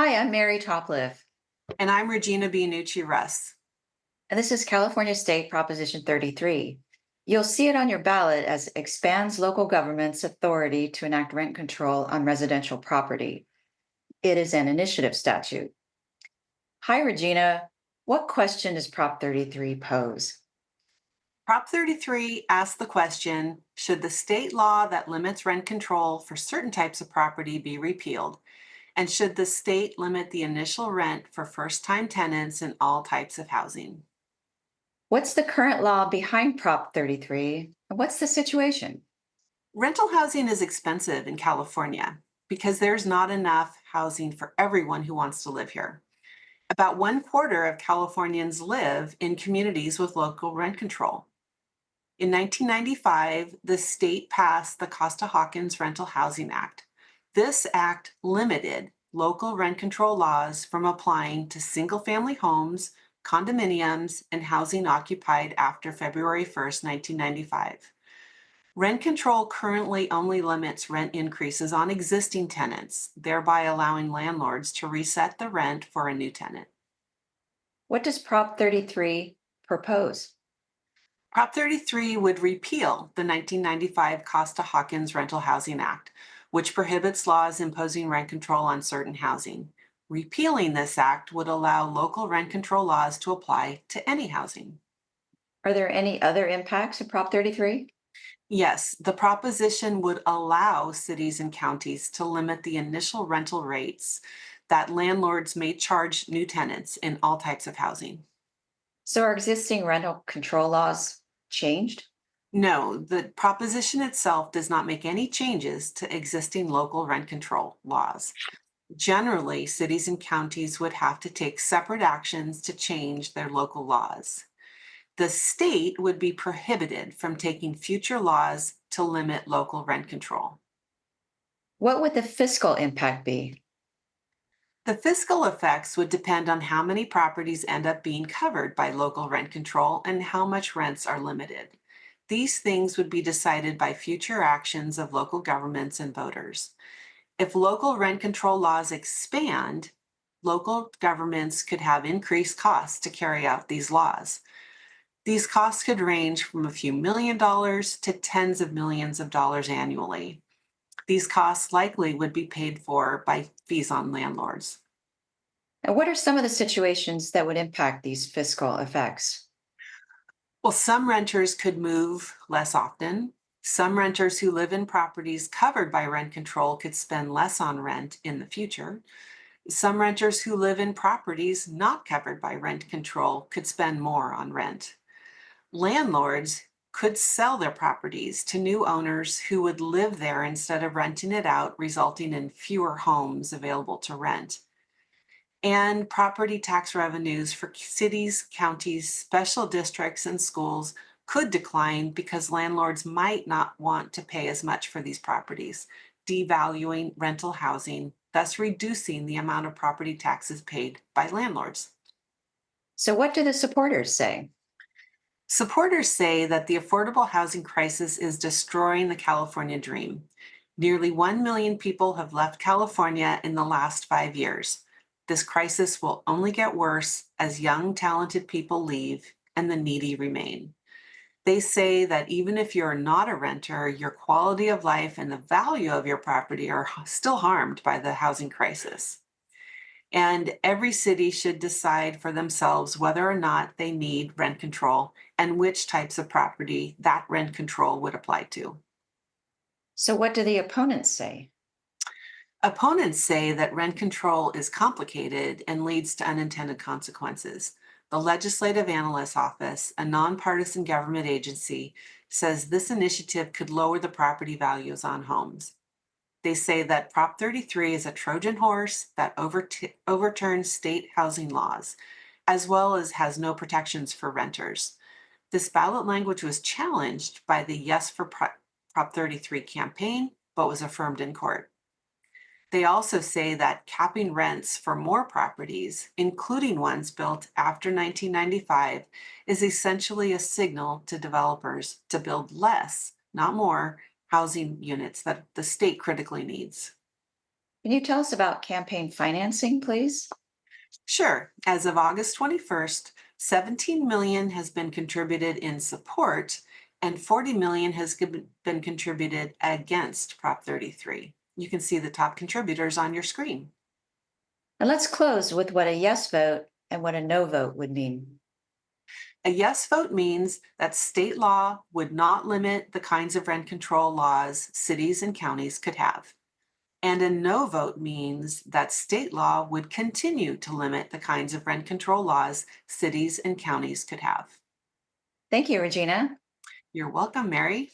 Hi, I'm Mary Topliff, And I'm Regina Bianucci Russ. and this is California State Proposition 33. You'll see it on your ballot as expands local government's authority to enact rent control on residential property. It is an initiative statute. Hi, Regina. What question does Prop 33 pose? Prop 33 asks the question, should the state law that limits rent control for certain types of property be repealed? And should the state limit the initial rent for first-time tenants in all types of housing? What's the current law behind Prop 33? And what's the situation? Rental housing is expensive in California because there's not enough housing for everyone who wants to live here. About one quarter of Californians live in communities with local rent control. In 1995, the state passed the Costa-Hawkins Rental Housing Act. This act limited local rent control laws from applying to single-family homes, condominiums, and housing occupied after February 1st, 1995. Rent control currently only limits rent increases on existing tenants, thereby allowing landlords to reset the rent for a new tenant. What does Prop 33 propose? Prop 33 would repeal the 1995 Costa-Hawkins Rental Housing Act, which prohibits laws imposing rent control on certain housing. Repealing this act would allow local rent control laws to apply to any housing. Are there any other impacts of Prop 33? Yes, the proposition would allow cities and counties to limit the initial rental rates that landlords may charge new tenants in all types of housing. So are existing rental control laws changed? No, the proposition itself does not make any changes to existing local rent control laws. Generally, cities and counties would have to take separate actions to change their local laws. The state would be prohibited from taking future laws to limit local rent control. What would the fiscal impact be? The fiscal effects would depend on how many properties end up being covered by local rent control and how much rents are limited. These things would be decided by future actions of local governments and voters. If local rent control laws expand, local governments could have increased costs to carry out these laws. These costs could range from a few $1 million to tens of millions of dollars annually. These costs likely would be paid for by fees on landlords. And what are some of the situations that would impact these fiscal effects? Well, some renters could move less often. Some renters who live in properties covered by rent control could spend less on rent in the future. Some renters who live in properties not covered by rent control could spend more on rent. Landlords could sell their properties to new owners who would live there instead of renting it out, resulting in fewer homes available to rent. And property tax revenues for cities, counties, special districts, and schools could decline because landlords might not want to pay as much for these properties, devaluing rental housing, thus reducing the amount of property taxes paid by landlords. So, what do the supporters say? Supporters say that the affordable housing crisis is destroying the California dream. Nearly 1 million people have left California in the last 5 years. This crisis will only get worse as young, talented people leave and the needy remain. They say that even if you're not a renter, your quality of life and the value of your property are still harmed by the housing crisis. And every city should decide for themselves whether or not they need rent control and which types of property that rent control would apply to. So, what do the opponents say? Opponents say that rent control is complicated and leads to unintended consequences. The Legislative Analyst's Office, a nonpartisan government agency, says this initiative could lower the property values on homes. They say that Prop 33 is a Trojan horse that overturns state housing laws, as well as has no protections for renters. This ballot language was challenged by the Yes for Prop 33 campaign, but was affirmed in court. They also say that capping rents for more properties, including ones built after 1995, is essentially a signal to developers to build less, not more, housing units that the state critically needs. Can you tell us about campaign financing, please? Sure, as of August 21st, 17 million has been contributed in support and 40 million has been contributed against Prop 33. You can see the top contributors on your screen. And let's close with what a yes vote and what a no vote would mean. A yes vote means that state law would not limit the kinds of rent control laws cities and counties could have. And a no vote means that state law would continue to limit the kinds of rent control laws cities and counties could have. Thank you, Regina. You're welcome, Mary.